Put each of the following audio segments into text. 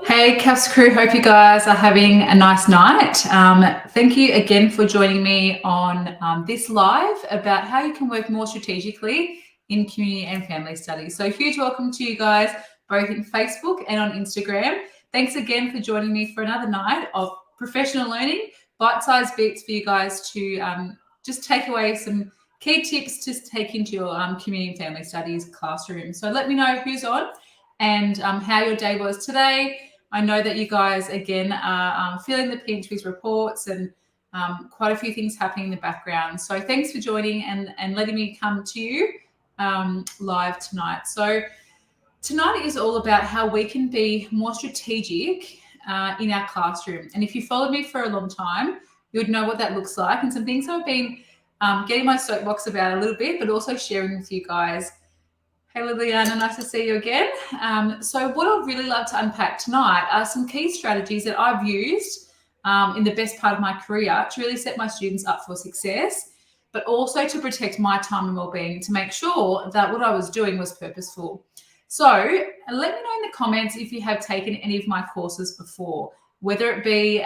Hey CAFS crew, hope you guys are having a nice night. Thank you again for joining me on this live about how you can work more strategically in community and family studies. So huge welcome to you guys both in Facebook and on Instagram. Thanks again for joining me for another night of professional learning, bite-sized bits for you guys to just take away some key tips to take into your community and family studies classroom. So let me know who's on and how your day was today. I know that you guys, again, are feeling the pinch with reports and quite a few things happening in the background. So thanks for joining and letting me come to you live tonight. So tonight is all about how we can be more strategic in our classroom. And if you followed me for a long time, you would know what that looks like and some things I've been getting my soapbox about a little bit, but also sharing with you guys. Hey Liliana, nice to see you again. So what I'd really love to unpack tonight are some key strategies that I've used in the best part of my career to really set my students up for success, but also to protect my time and wellbeing, to make sure that what I was doing was purposeful. So let me know in the comments if you have taken any of my courses before, whether it be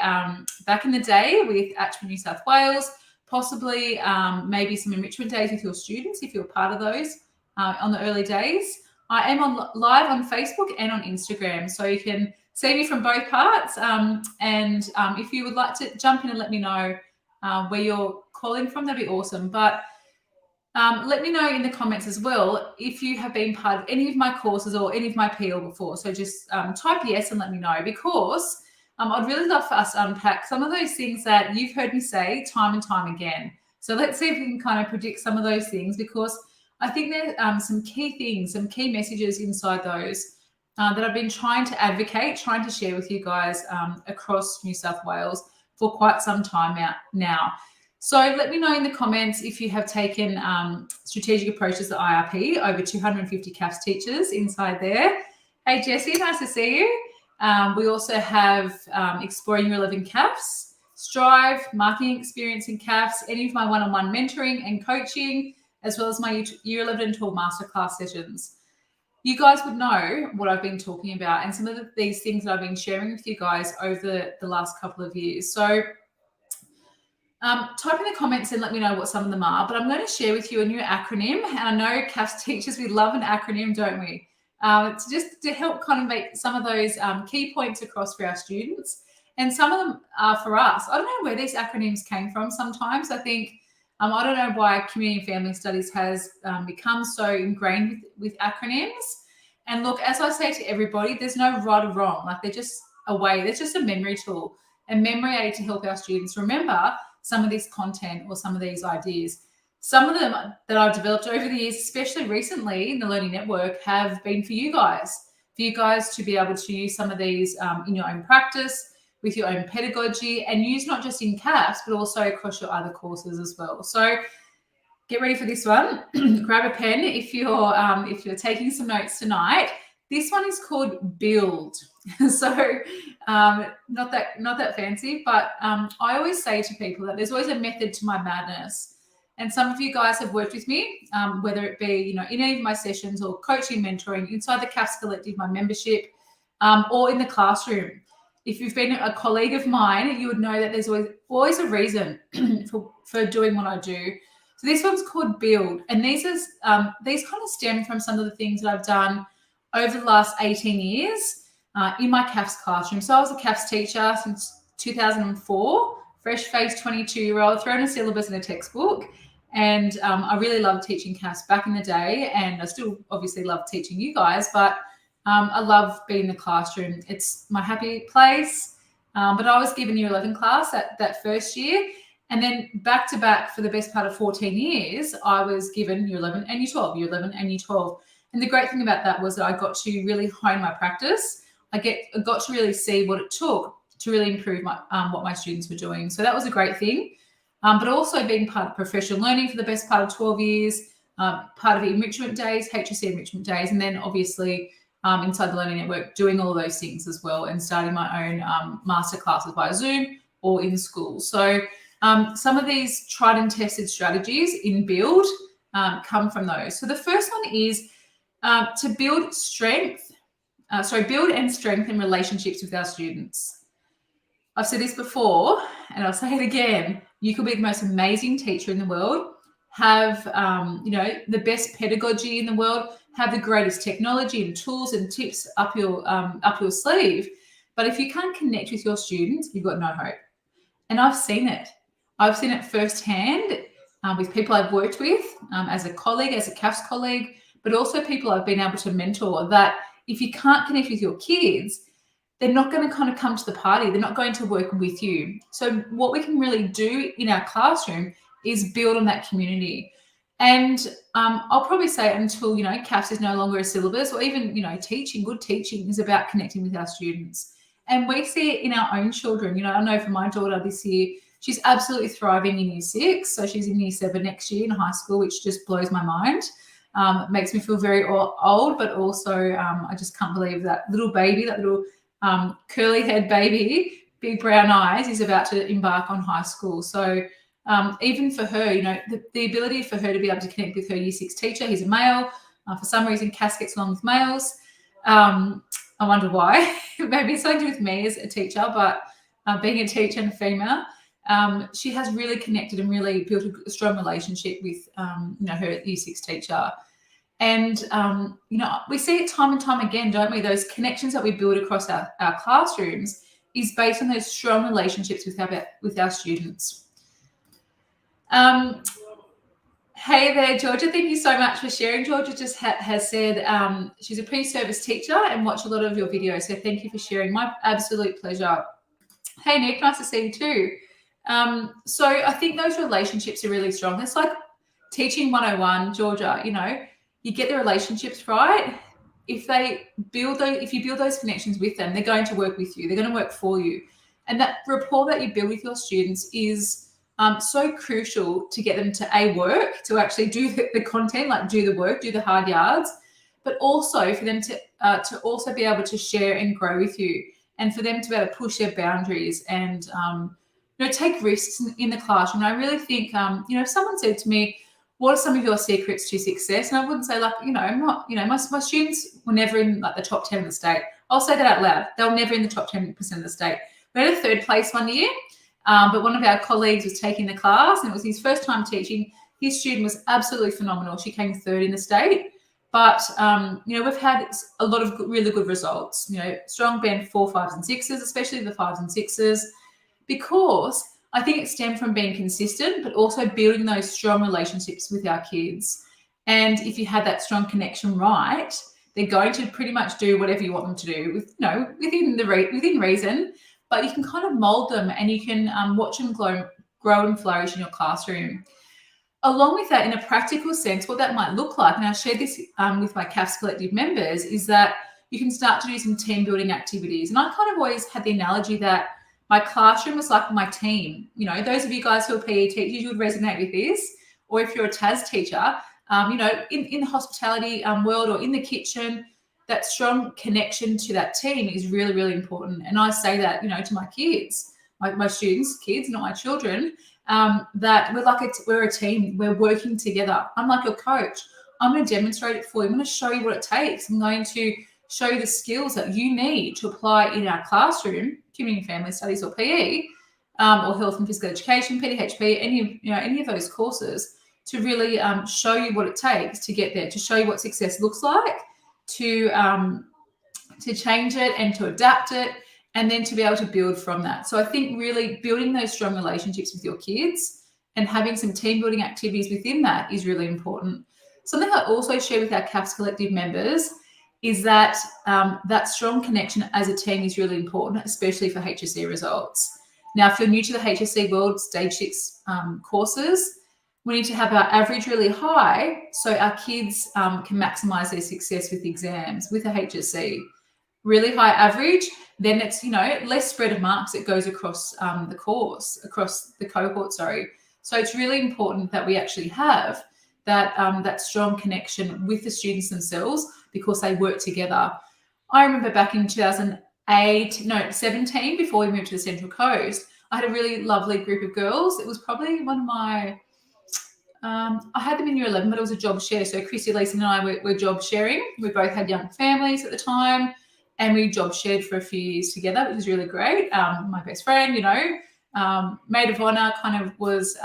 back in the day with Atchman New South Wales, possibly maybe some enrichment days with your students if you're part of those. On the early days. I am live on Facebook and on Instagram, so you can see me from both parts. And if you would like to jump in and let me know where you're calling from, that'd be awesome. But let me know in the comments as well if you have been part of any of my courses or any of my PL before. So just type yes and let me know, because I'd really love for us to unpack some of those things that you've heard me say time and time again. So let's see if we can kind of predict some of those things, because I think there are some key things, some key messages inside those that I've been trying to advocate, trying to share with you guys across New South Wales for quite some time now. So let me know in the comments if you have taken strategic approaches to IRP, over 250 CAFS teachers inside there. Hey Jessie, nice to see you. We also have Exploring Year 11 CAFS, Strive, Marketing Experience in CAFS, any of my one-on-one mentoring and coaching, as well as my Year 11 and 12 masterclass sessions. You guys would know what I've been talking about and some of these things that I've been sharing with you guys over the last couple of years. So type in the comments and let me know what some of them are, but I'm going to share with you a new acronym. And I know CAFS teachers, we love an acronym, don't we? It's just to help kind of make some of those key points across for our students. And some of them are for us. I don't know where these acronyms came from sometimes. I think I don't know why community and family studies has become so ingrained with acronyms. And look, as I say to everybody, there's no right or wrong. Like, they're just a way. They're just a memory tool, a memory aid to help our students remember some of this content or some of these ideas. Some of them that I've developed over the years, especially recently in the Learning Network, have been for you guys to be able to use some of these in your own practice, with your own pedagogy, and use not just in CAFS, but also across your other courses as well. So get ready for this one. Grab a pen if you're taking some notes tonight. This one is called Build. So not that fancy, but I always say to people that there's always a method to my madness. And some of you guys have worked with me, whether it be in any of my sessions or coaching, mentoring, inside the CAFS Collective, my membership, or in the classroom. If you've been a colleague of mine, you would know that there's always a reason for doing what I do. So this one's called Build. And these kind of stem from some of the things that I've done over the last 18 years in my CAFS classroom. So I was a CAFS teacher since 2004, fresh-faced 22-year-old, thrown a syllabus in a textbook. And I really loved teaching CAFS back in the day. And I still obviously love teaching you guys, but I love being in the classroom. It's my happy place. But I was given Year 11 class that first year. And then back to back for the best part of 14 years, I was given Year 11 and Year 12, Year 11 and Year 12. And the great thing about that was that I got to really hone my practice. I got to really see what it took to really improve what my students were doing. So that was a great thing. But also being part of professional learning for the best part of 12 years, part of enrichment days, HSC enrichment days, and then obviously inside the Learning Network, doing all those things as well, and starting my own master classes via Zoom or in school. So some of these tried and tested strategies in Build come from those. So the first one is to build strength build and strengthen relationships with our students. I've said this before, and I'll say it again. You could be the most amazing teacher in the world, have the best pedagogy in the world, have the greatest technology and tools and tips up your sleeve. But if you can't connect with your students, you've got no hope. And I've seen it. I've seen it firsthand with people I've worked with as a colleague, as a CAFS colleague, but also people I've been able to mentor, that if you can't connect with your kids, they're not going to kind of come to the party. They're not going to work with you. So what we can really do in our classroom is build on that community. And I'll probably say until, CAFS is no longer a syllabus, or even, good teaching is about connecting with our students. And we see it in our own children. I know for my daughter this year, she's absolutely thriving in year 6. So she's in year 7 next year in high school, which just blows my mind. It makes me feel very old, but also I just can't believe that little baby, that little curly head baby, big brown eyes, is about to embark on high school. So even for her, the ability for her to be able to connect with her year 6 teacher, he's a male. For some reason, CAFS gets along with males. I wonder why. Maybe it's something to do with me as a teacher, but being a teacher and a female, she has really connected and really built a strong relationship with, her year 6 teacher. And, we see it time and time again, don't we? Those connections that we build across our classrooms is based on those strong relationships with our students. Hey there, Georgia. Thank you so much for sharing. Georgia just has said she's a pre-service teacher and watched a lot of your videos. So thank you for sharing. My absolute pleasure. Hey, Nick, nice to see you too. So I think those relationships are really strong. It's like teaching 101, Georgia, you get the relationships right. If you build those connections with them, they're going to work with you. They're going to work for you. And that rapport that you build with your students is so crucial to get them to work, to actually do the content, like do the work, do the hard yards, but also for them to also be able to share and grow with you, and for them to be able to push their boundaries and take risks in the classroom. And I really think if someone said to me, what are some of your secrets to success? And I wouldn't say I'm not, my students were never in the top 10 of the state. I'll say that out loud. They were never in the top 10% of the state. We had a 3rd place one year. But one of our colleagues was taking the class, and it was his first time teaching. His student was absolutely phenomenal. She came 3rd in the state. But, we've had a lot of really good results, strong band 4, 5s and 6s, especially the 5s and 6s, because I think it stemmed from being consistent, but also building those strong relationships with our kids. And if you had that strong connection right, they're going to pretty much do whatever you want them to do within reason. But you can kind of mold them, and you can watch them grow and flourish in your classroom. Along with that, in a practical sense, what that might look like, and I shared this with my CAFS Collective members, is that you can start to do some team building activities. And I kind of always had the analogy that my classroom was like my team. Those of you guys who are PE teachers, you would resonate with this. Or if you're a TAS teacher, in the hospitality world or in the kitchen, that strong connection to that team is really, really important. And I say that, to my kids, my students, kids, not my children, that we're a team. We're working together. I'm like your coach. I'm going to demonstrate it for you. I'm going to show you what it takes. I'm going to show you the skills that you need to apply in our classroom, community and family studies or PE, or health and physical education, PDHPE, any of those courses, to really show you what it takes to get there, to show you what success looks like, to change it and to adapt it, and then to be able to build from that. So I think really building those strong relationships with your kids and having some team building activities within that is really important. Something I also share with our CAFS Collective members is that that strong connection as a team is really important, especially for HSC results. Now, if you're new to the HSC World Stage 6 courses, we need to have our average really high so our kids can maximise their success with exams with a HSC. Really high average, then it's, less spread of marks that goes across the cohort. So it's really important that we actually have that strong connection with the students themselves, because they work together. I remember back in 17, before we moved to the Central Coast, I had a really lovely group of girls. It was probably one of my I had them in year 11, but it was a job share. So Christy, Lisa and I were job sharing. We both had young families at the time. and we job shared for a few years together, which was really great. My best friend, maid of honour kind of was,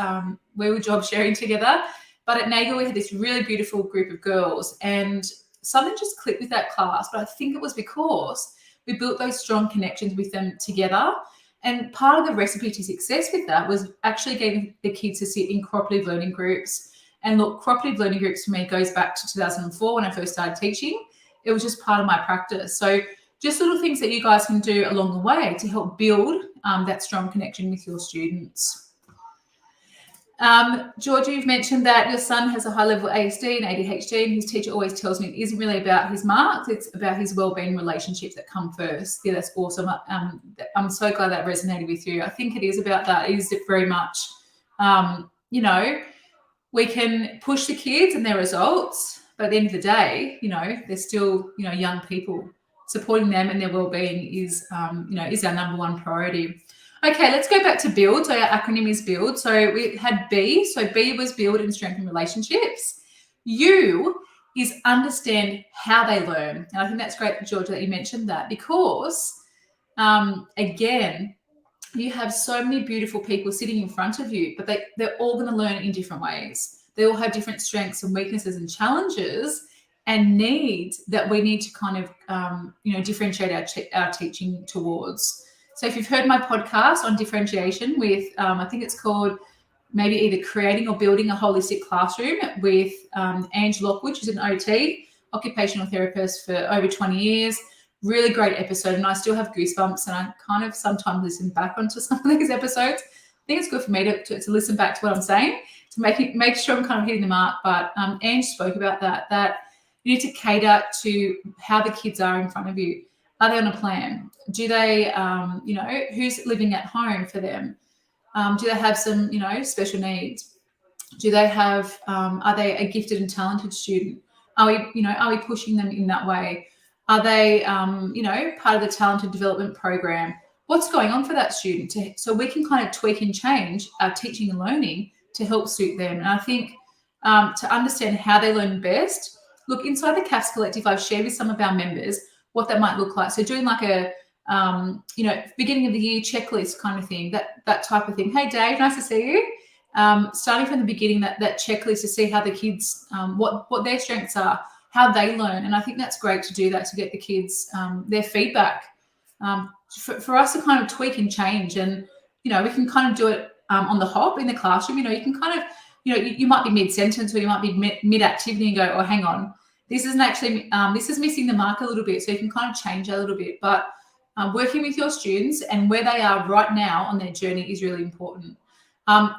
we were job sharing together. But at Nagel, we had this really beautiful group of girls, and something just clicked with that class. But I think it was because we built those strong connections with them together. And part of the recipe to success with that was actually getting the kids to sit in cooperative learning groups. And look, cooperative learning groups for me goes back to 2004 when I first started teaching. It was just part of my practice. So just little things that you guys can do along the way to help build that strong connection with your students. Georgia, you've mentioned that your son has a high level of ASD and ADHD, and his teacher always tells me it isn't really about his marks, it's about his wellbeing relationships that come first. Yeah, that's awesome. I'm so glad that resonated with you. I think it is about that. It is very much, we can push the kids and their results, but at the end of the day, they're still, young people. Supporting them and their wellbeing is our number one priority. Okay, let's go back to build. So our acronym is build. So we had B. So B was build and strengthen relationships. U is understand how they learn. And I think that's great, Georgia, that you mentioned that, because, again, you have so many beautiful people sitting in front of you, but they're all going to learn in different ways. They all have different strengths and weaknesses and challenges and needs that we need to kind of, differentiate our teaching towards. So if you've heard my podcast on differentiation with, I think it's called maybe either creating or building a holistic classroom with Ange Lockwood, who's an OT, occupational therapist for over 20 years. Really great episode. And I still have goosebumps, and I kind of sometimes listen back onto some of these episodes. I think it's good for me to listen back to what I'm saying, to make sure I'm kind of hitting the mark. But Ange spoke about that you need to cater to how the kids are in front of you. Are they on a plan? Do they, who's living at home for them? Do they have some, special needs? Do they have, are they a gifted and talented student? Are we pushing them in that way? Are they, part of the talented development program? What's going on for that student? So we can kind of tweak and change our teaching and learning to help suit them. And I think to understand how they learn best, look, inside the CAFS Collective, I've shared with some of our members what that might look like. So doing like a, beginning of the year checklist kind of thing, that type of thing. Hey, Dave, nice to see you. Starting from the beginning, that checklist to see how the kids, what their strengths are, how they learn. And I think that's great to do that, to get the kids their feedback, for us to kind of tweak and change. And, we can kind of do it on the hop in the classroom. You can kind of, you might be mid-sentence or you might be mid-activity and go, oh, hang on, this isn't actually, this is missing the mark a little bit. So you can kind of change a little bit. But working with your students and where they are right now on their journey is really important.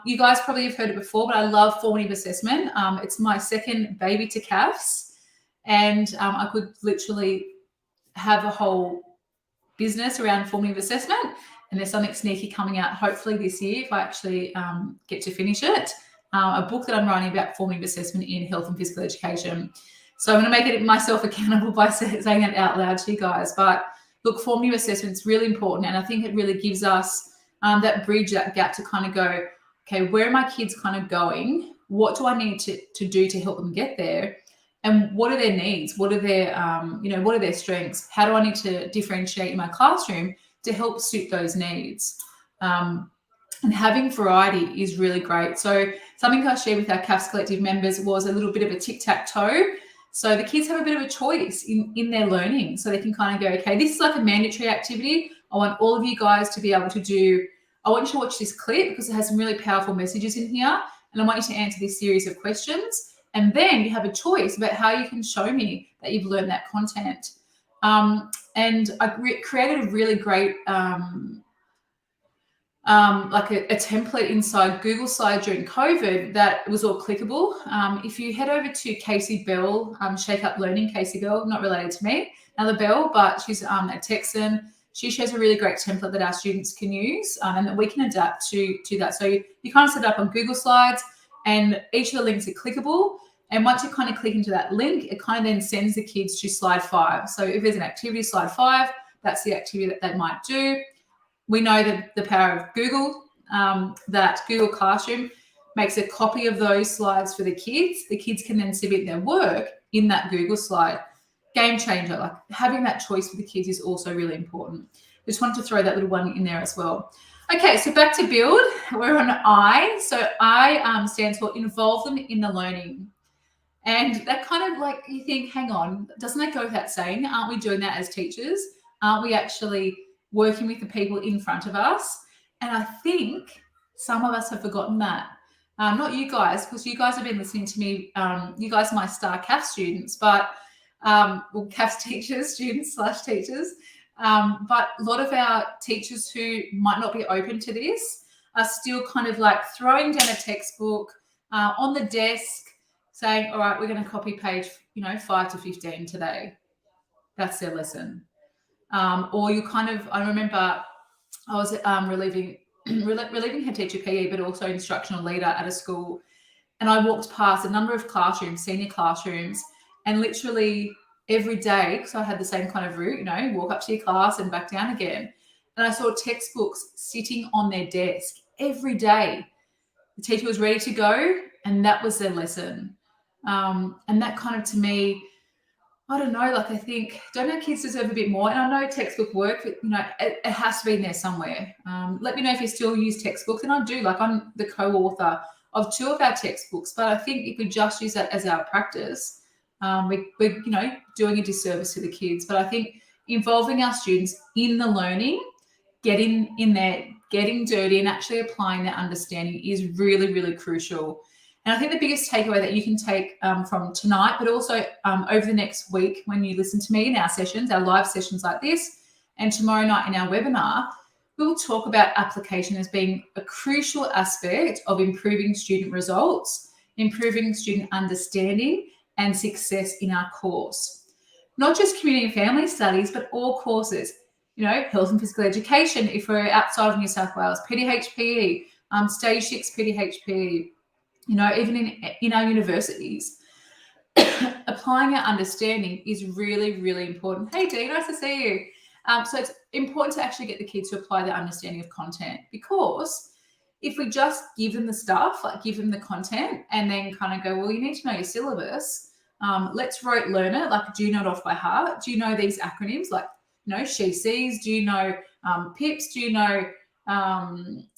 You guys probably have heard it before, but I love formative assessment. It's my second baby to CAFS. And I could literally have a whole business around formative assessment. And there's something sneaky coming out hopefully this year if I actually get to finish it. A book that I'm writing about formative assessment in health and physical education. So I'm going to make it myself accountable by saying that out loud to you guys. But look, formative assessment is really important. And I think it really gives us that bridge, that gap to kind of go, okay, where are my kids kind of going? What do I need to do to help them get there? And what are their needs? What are their, what are their strengths? How do I need to differentiate in my classroom to help suit those needs? And having variety is really great. So something I shared with our CAFS Collective members was a little bit of a tic-tac-toe. So the kids have a bit of a choice in their learning. So they can kind of go, okay, this is like a mandatory activity. I want all of you guys to be able to do, I want you to watch this clip because it has some really powerful messages in here. And I want you to answer this series of questions. And then you have a choice about how you can show me that you've learned that content. And I created a really great, like a template inside Google Slide during COVID that was all clickable. If you head over to Casey Bell, Shake Up Learning, Casey Bell, not related to me, another Bell, but she's a Texan. She shares a really great template that our students can use and that we can adapt to that. So you kind of set it up on Google Slides and each of the links are clickable. And once you kind of click into that link, it kind of then sends the kids to slide 5. So if there's an activity, slide 5, that's the activity that they might do. We know that the power of Google, that Google Classroom makes a copy of those slides for the kids. The kids can then submit their work in that Google slide. game changer. Like having that choice for the kids is also really important. Just wanted to throw that little one in there as well. Okay, so back to build. We're on I. So I stands for involve them in the learning. And that kind of like, you think, hang on, doesn't that go without saying? Aren't we doing that as teachers? Aren't we actually working with the people in front of us? And I think some of us have forgotten that. Not you guys, because you guys have been listening to me. You guys are my star CAFS students, but CAFS teachers, students/teachers. But a lot of our teachers who might not be open to this are still kind of like throwing down a textbook on the desk, saying, all right, we're going to copy page, 5 to 15 today. That's their lesson. Or you kind of, I remember I was relieving head teacher PE, but also instructional leader at a school. And I walked past a number of classrooms, senior classrooms, and literally every day, because I had the same kind of route, walk up to your class and back down again. And I saw textbooks sitting on their desk every day. The teacher was ready to go, and that was their lesson. And that kind of, to me, I don't know, like I think, don't our kids deserve a bit more? And I know textbook work, but, it has to be in there somewhere. Let me know if you still use textbooks. And I do, like I'm the co-author of 2 of our textbooks, but I think if we just use that as our practice, we're doing a disservice to the kids. But I think involving our students in the learning, getting in there, getting dirty and actually applying that understanding is really, really crucial. And I think the biggest takeaway that you can take from tonight, but also over the next week when you listen to me in our sessions, our live sessions like this, and tomorrow night in our webinar, we'll talk about application as being a crucial aspect of improving student results, improving student understanding and success in our course. Not just community and family studies, but all courses, health and physical education, if we're outside of New South Wales, PDHPE, stage 6 PDHPE, even in our universities, applying our understanding is really, really important. Hey, Dee, nice to see you. So it's important to actually get the kids to apply their understanding of content, because if we just give them the stuff, like give them the content and then kind of go, well, you need to know your syllabus. Let's rote learn it. Like, do you know it off by heart? Do you know these acronyms? Like, she sees. Do you know PIPs? Do you know, come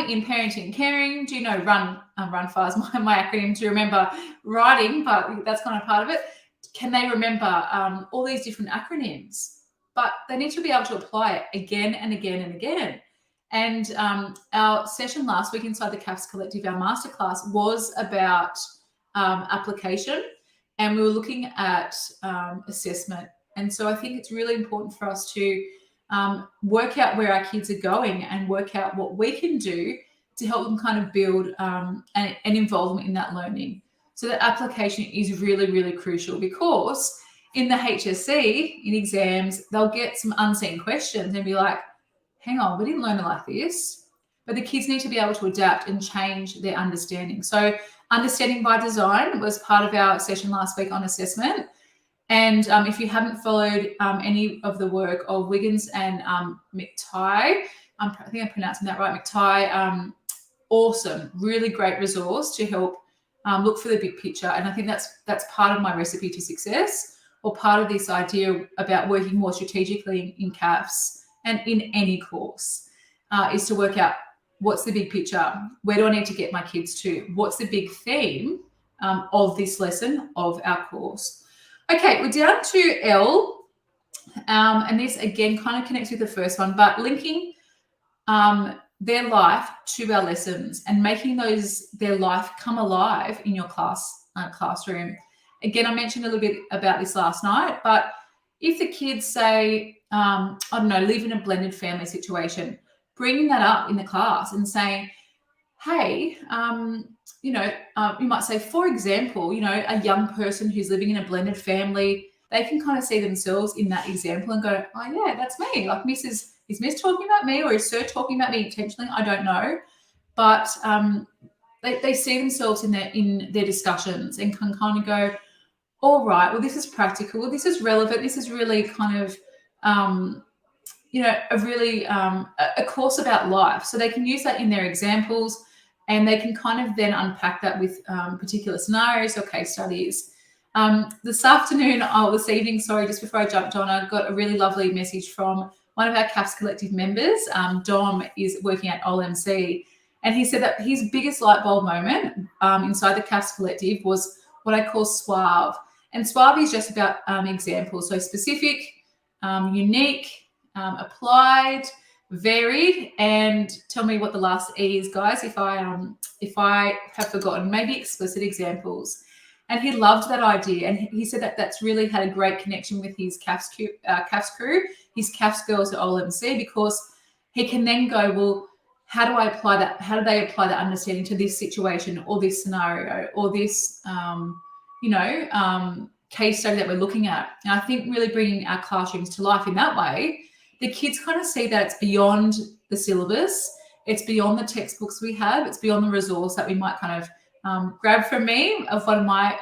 in parenting and caring? Do you know run far is my acronym to remember writing, but that's kind of part of it. Can they remember all these different acronyms? But they need to be able to apply it again and again and again. And our session last week inside the CAFS Collective, our masterclass, was about application, and we were looking at assessment. And so I think it's really important for us to work out where our kids are going and work out what we can do to help them kind of build and involve them in that learning. So the application is really, really crucial, because in the HSC, in exams, they'll get some unseen questions and be like, hang on, we didn't learn it like this. But the kids need to be able to adapt and change their understanding. So understanding by design was part of our session last week on assessment. And if you haven't followed any of the work of Wiggins and McTighe, I think I'm pronouncing that right, McTighe, awesome, really great resource to help look for the big picture. And I think that's part of my recipe to success, or part of this idea about working more strategically in CAFS and in any course, is to work out what's the big picture, where do I need to get my kids to, what's the big theme of this lesson of our course. Okay, we're down to L, and this again kind of connects with the first one, but linking their life to our lessons and making their life come alive in your classroom. Again, I mentioned a little bit about this last night, but if the kids say, I don't know, live in a blended family situation, bringing that up in the class and saying, hey, you might say, for example, a young person who's living in a blended family, they can kind of see themselves in that example and go, oh yeah, that's me. Like is Miss talking about me, or is Sir talking about me intentionally? I don't know. But they see themselves in their discussions and can kind of go, all right, well, this is practical. This is relevant. This is really kind of, a course about life. So they can use that in their examples, and they can kind of then unpack that with particular scenarios or case studies. This evening, just before I jumped on, I got a really lovely message from one of our CAFS Collective members. Dom is working at OLMC, and he said that his biggest light bulb moment inside the CAFS Collective was what I call suave. And suave is just about examples, so specific, unique, applied, varied, and tell me what the last E is, guys, if I have forgotten, maybe explicit examples. And he loved that idea, and he said that that's really had a great connection with his CAFS crew, his CAFS girls at OLMC, because he can then go, well, how do I apply that? How do they apply that understanding to this situation or this scenario or this, case study that we're looking at? And I think really bringing our classrooms to life in that way, the kids kind of see that it's beyond the syllabus, it's beyond the textbooks we have, it's beyond the resource that we might kind of grab from me of one of my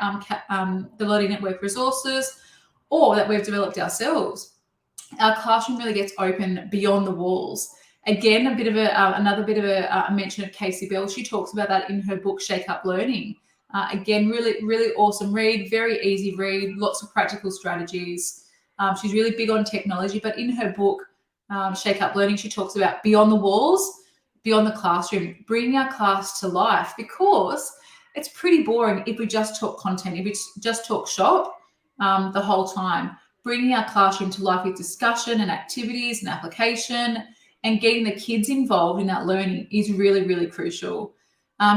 the Learning Network resources, or that we've developed ourselves. Our classroom really gets open beyond the walls. Again, another bit of a mention of Kell Bell. She talks about that in her book, Shake Up Learning. Again, really, really awesome read, very easy read, lots of practical strategies. She's really big on technology, but in her book, Shake Up Learning, she talks about beyond the walls, beyond the classroom, bringing our class to life, because it's pretty boring if we just talk content, if we just talk shop the whole time. Bringing our classroom to life with discussion and activities and application and getting the kids involved in that learning is really, really crucial.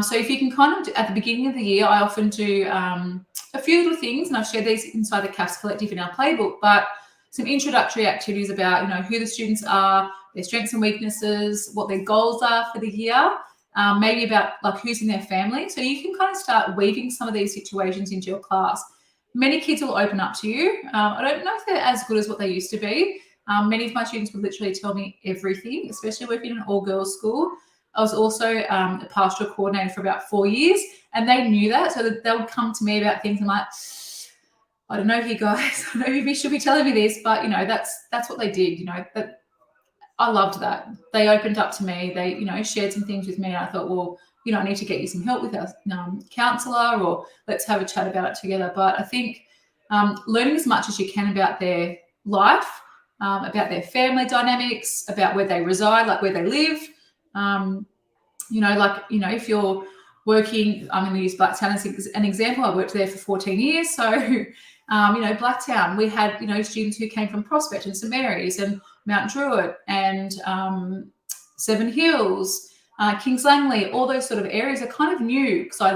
So if you can kind of, at the beginning of the year, I often do a few little things, and I've shared these inside the CAFS Collective in our playbook, but some introductory activities about, who the students are, their strengths and weaknesses, what their goals are for the year, maybe about like who's in their family. So you can kind of start weaving some of these situations into your class. Many kids will open up to you. I don't know if they're as good as what they used to be. Many of my students would literally tell me everything, especially working in an all-girls school. I was also a pastoral coordinator for about 4 years, and they knew that. So that they would come to me about things. I'm like, I don't know, you guys, I know you should be telling me this, but that's what they did. That I loved that. They opened up to me. They, shared some things with me. And I thought, well, I need to get you some help with our counsellor, or let's have a chat about it together. But I think learning as much as you can about their life, about their family dynamics, about where they reside, like where they live. If you're working, I'm going to use Blacktown as an example. I worked there for 14 years. So, Blacktown, we had, students who came from Prospect and St Mary's and Mount Druitt and Seven Hills, Kings Langley, all those sort of areas are kind of new, because I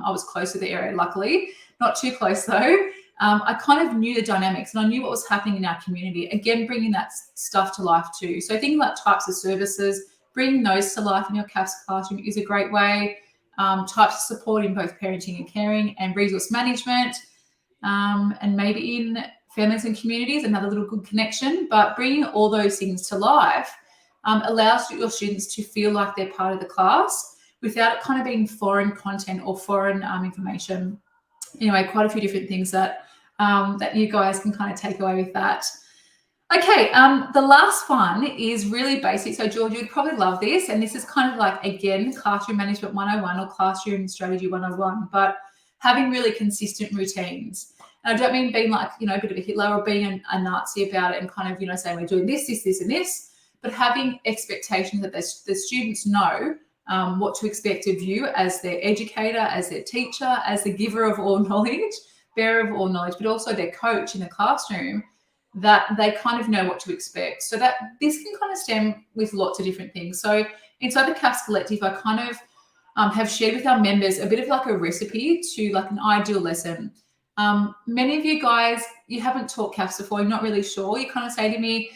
was close to the area, luckily, not too close though. I kind of knew the dynamics, and I knew what was happening in our community. Again, bringing that stuff to life too. So thinking about types of services, bringing those to life in your CAFS classroom is a great way. Types of support in both parenting and caring, and resource management, and maybe in families and communities, another little good connection. But bringing all those things to life allows your students to feel like they're part of the class without it kind of being foreign content or foreign information. Anyway, quite a few different things that you guys can kind of take away with that. Okay, the last one is really basic. So George, you'd probably love this. And this is kind of like, again, classroom management 101 or classroom strategy 101, but having really consistent routines. And I don't mean being like, a bit of a Hitler or being a Nazi about it and kind of, saying we're doing this, and this, but having expectations that the students know what to expect of you as their educator, as their teacher, as the giver of all knowledge, bearer of all knowledge, but also their coach in the classroom, that they kind of know what to expect. So that this can kind of stem with lots of different things. So inside the CAFS Collective, I kind of have shared with our members a bit of like a recipe to like an ideal lesson. Many of you guys, you haven't taught CAFS before, you're not really sure. You kind of say to me,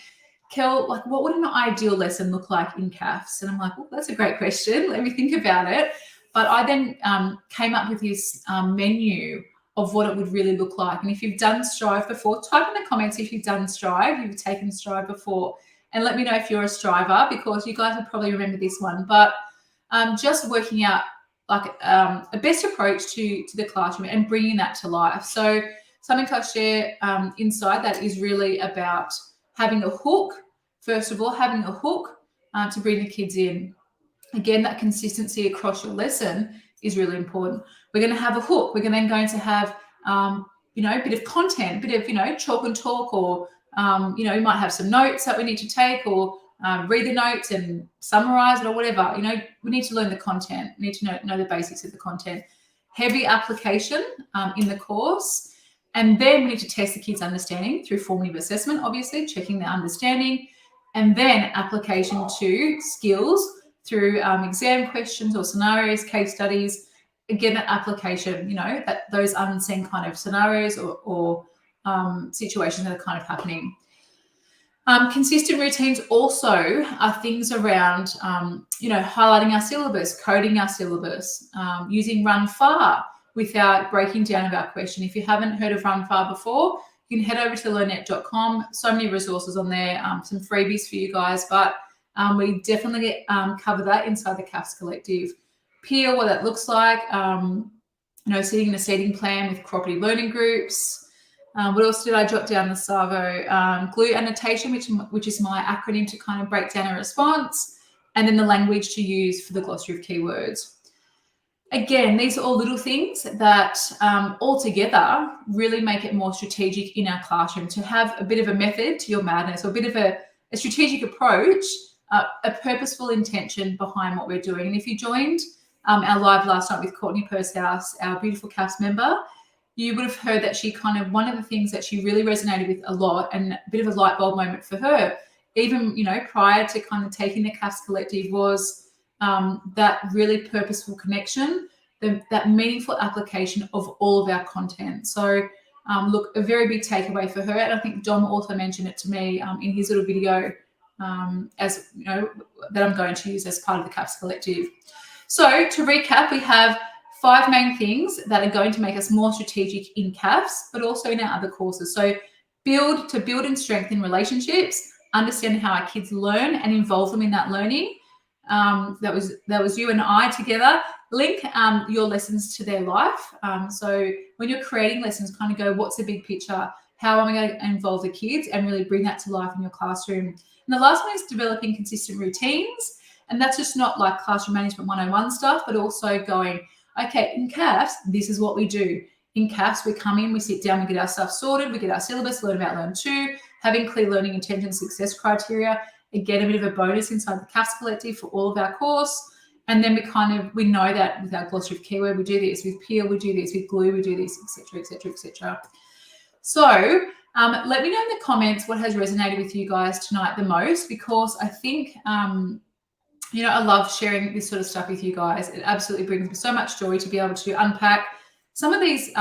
Kell, like, what would an ideal lesson look like in CAFS? And I'm like, well, that's a great question. Let me think about it. But I then came up with this menu of what it would really look like. And if you've done Strive before, type in the comments if you've done Strive, you've taken Strive before, and let me know if you're a Striver, because you guys will probably remember this one. But just working out like a best approach to the classroom and bringing that to life. So something I share inside that is really about having a hook. First of all, having a hook to bring the kids in. Again, that consistency across your lesson is really important. We're going to have a hook. We're then going to have a bit of content, a bit of, chalk and talk, or, we might have some notes that we need to take, or read the notes and summarize it, or whatever. We need to learn the content. We need to know the basics of the content. Heavy application in the course. And then we need to test the kids' understanding through formative assessment, obviously, checking their understanding. And then application to skills through exam questions or scenarios, case studies. Again, that application, that those unseen kind of scenarios or situations that are kind of happening. Consistent routines also are things around, highlighting our syllabus, coding our syllabus, using Run Far without breaking down of our question. If you haven't heard of Run Far before, you can head over to learnnet.com. So many resources on there, some freebies for you guys, but we definitely cover that inside the CAFS Collective. Peer, what that looks like, sitting in a seating plan with cooperative learning groups. What else did I jot down the Savo? Glue annotation, which is my acronym to kind of break down a response, and then the language to use for the glossary of keywords. Again, these are all little things that all together really make it more strategic in our classroom, to have a bit of a method to your madness, or a bit of a strategic approach, a purposeful intention behind what we're doing. And if you joined our live last night with Courtney Pursehouse, our beautiful CAFS member, you would have heard that she one of the things that she really resonated with a lot, and a bit of a light bulb moment for her, even, prior to kind of taking the CAFS Collective, was that really purposeful connection, that meaningful application of all of our content. So look, a very big takeaway for her. And I think Dom also mentioned it to me in his little video, as that I'm going to use as part of the CAFS Collective. So to recap, we have 5 main things that are going to make us more strategic in CAFS, but also in our other courses. So build and strengthen relationships, understand how our kids learn and involve them in that learning. That was you and I together. Link your lessons to their life. So when you're creating lessons, kind of go, what's the big picture? How am I going to involve the kids, and really bring that to life in your classroom? And the last one is developing consistent routines. And that's just not like classroom management 101 stuff, but also going, okay, in CAFS, this is what we do. In CAFS, we come in, we sit down, we get our stuff sorted, we get our syllabus, learn about Learn 2, having clear learning intention, success criteria. Again, a bit of a bonus inside the CAFS Collective for all of our course. And then we know that with our glossary of keyword, we do this. With Peel, we do this. With Glue, we do this, etc., etc., etc. So let me know in the comments what has resonated with you guys tonight the most, because I think, I love sharing this sort of stuff with you guys. It absolutely brings me so much joy to be able to unpack some of these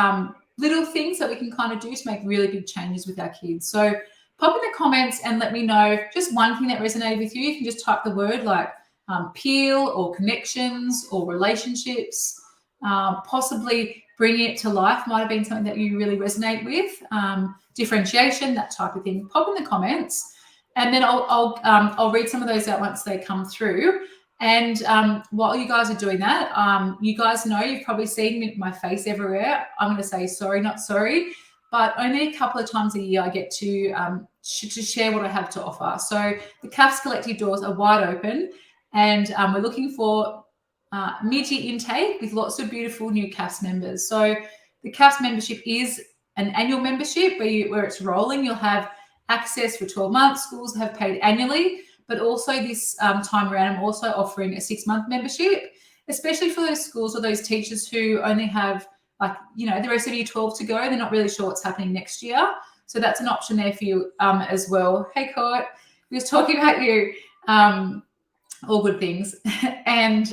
little things that we can kind of do to make really big changes with our kids. So pop in the comments and let me know just one thing that resonated with you. You can just type the word like peel or connections or relationships, possibly bringing it to life might have been something that you really resonate with, differentiation, that type of thing. Pop in the comments, and then I'll read some of those out once they come through. And while you guys are doing that, you guys know, you've probably seen my face everywhere. I'm going to say sorry, not sorry, but only a couple of times a year I get to share what I have to offer. So the CAFS Collective doors are wide open, and we're looking for mid-year intake with lots of beautiful new CAFS members. So the CAFS membership is an annual membership where it's rolling. You'll have access for 12 months. Schools have paid annually, but also this time around, I'm also offering a 6-month membership, especially for those schools or those teachers who only have the rest of year 12 to go. They're not really sure what's happening next year. So that's an option there for you as well. Hey, Court, we was talking about you, all good things. And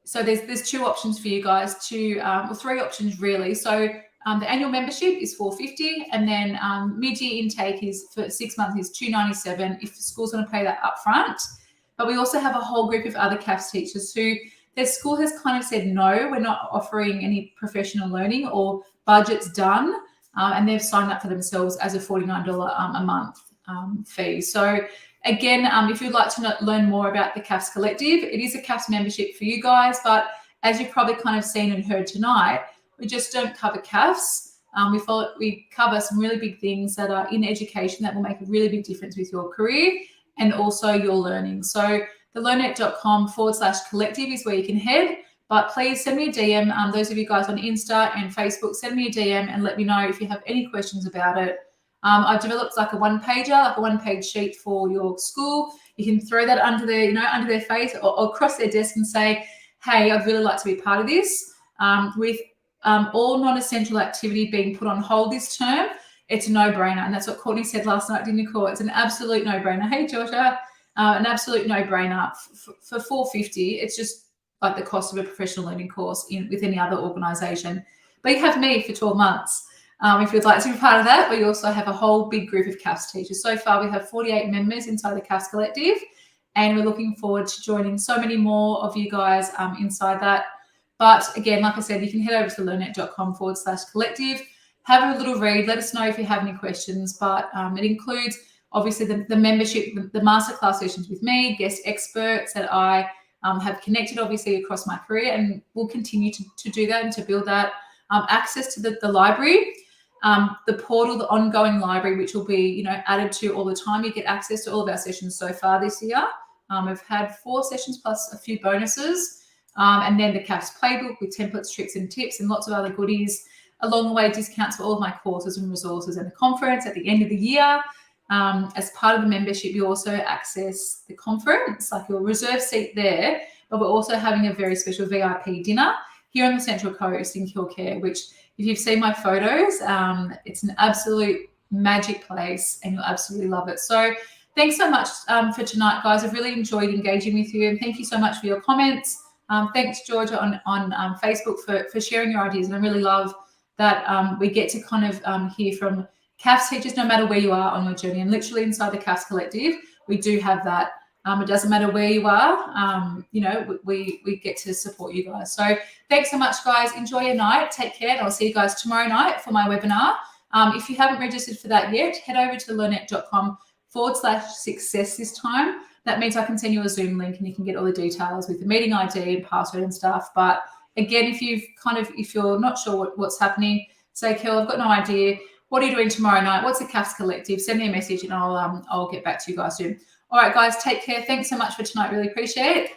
so there's 2 options for you guys, 3 options really. So the annual membership is $450, and then mid-year intake is for 6 months is $297 if the school's going to pay that upfront. But we also have a whole group of other CAFS teachers who their school has kind of said, no, we're not offering any professional learning, or budget's done, and they've signed up for themselves as a $49 a month fee. So again, if you'd like to learn more about the CAFS Collective, it is a CAFS membership for you guys, but as you've probably kind of seen and heard tonight, we just don't cover CAFS. We cover some really big things that are in education that will make a really big difference with your career and also your learning. So the learnnet.com/collective is where you can head. But please send me a DM. Those of you guys on Insta and Facebook, send me a DM and let me know if you have any questions about it. I've developed like a one-pager, like a one-page sheet for your school. You can throw that under their face or across their desk and say, hey, I'd really like to be part of this. With all non-essential activity being put on hold this term, it's a no-brainer. And that's what Courtney said last night, didn't you, Court? It's an absolute no-brainer. Hey, Georgia, an absolute no-brainer. For $450, it's just like the cost of a professional learning course with any other organisation. But you have me for 12 months. If you'd like to be part of that, but you also have a whole big group of CAFS teachers. So far, we have 48 members inside the CAFS Collective, and we're looking forward to joining so many more of you guys inside that. But again, like I said, you can head over to learnet.com/collective, have a little read, let us know if you have any questions. But it includes, obviously, the membership, the masterclass sessions with me, guest experts that I have connected, obviously, across my career, and will continue to do that and to build that. Access to the library, the portal, the ongoing library, which will be added to all the time. You get access to all of our sessions so far this year. We've had 4 sessions plus a few bonuses, and then the CAFS playbook with templates, tricks and tips and lots of other goodies. Along the way, discounts for all of my courses and resources, and a conference at the end of the year. As part of the membership, you also access the conference, like your reserve seat there, but we're also having a very special VIP dinner here on the Central Coast in Kilcare, which, if you've seen my photos, it's an absolute magic place and you'll absolutely love it. So thanks so much for tonight, guys. I've really enjoyed engaging with you, and thank you so much for your comments. Thanks, Georgia, on Facebook for sharing your ideas. And I really love that we get to kind of hear from CAFS teachers, no matter where you are on your journey. And literally inside the CAFS Collective, we do have that. It doesn't matter where you are, we get to support you guys. So thanks so much, guys. Enjoy your night. Take care. And I'll see you guys tomorrow night for my webinar. If you haven't registered for that yet, head over to learnet.com/success this time. That means I can send you a Zoom link and you can get all the details with the meeting ID and password and stuff. But again, if you're not sure what's happening, say, Kell, I've got no idea. What are you doing tomorrow night? What's the CAFS Collective? Send me a message and I'll get back to you guys soon. All right, guys, take care. Thanks so much for tonight. Really appreciate it.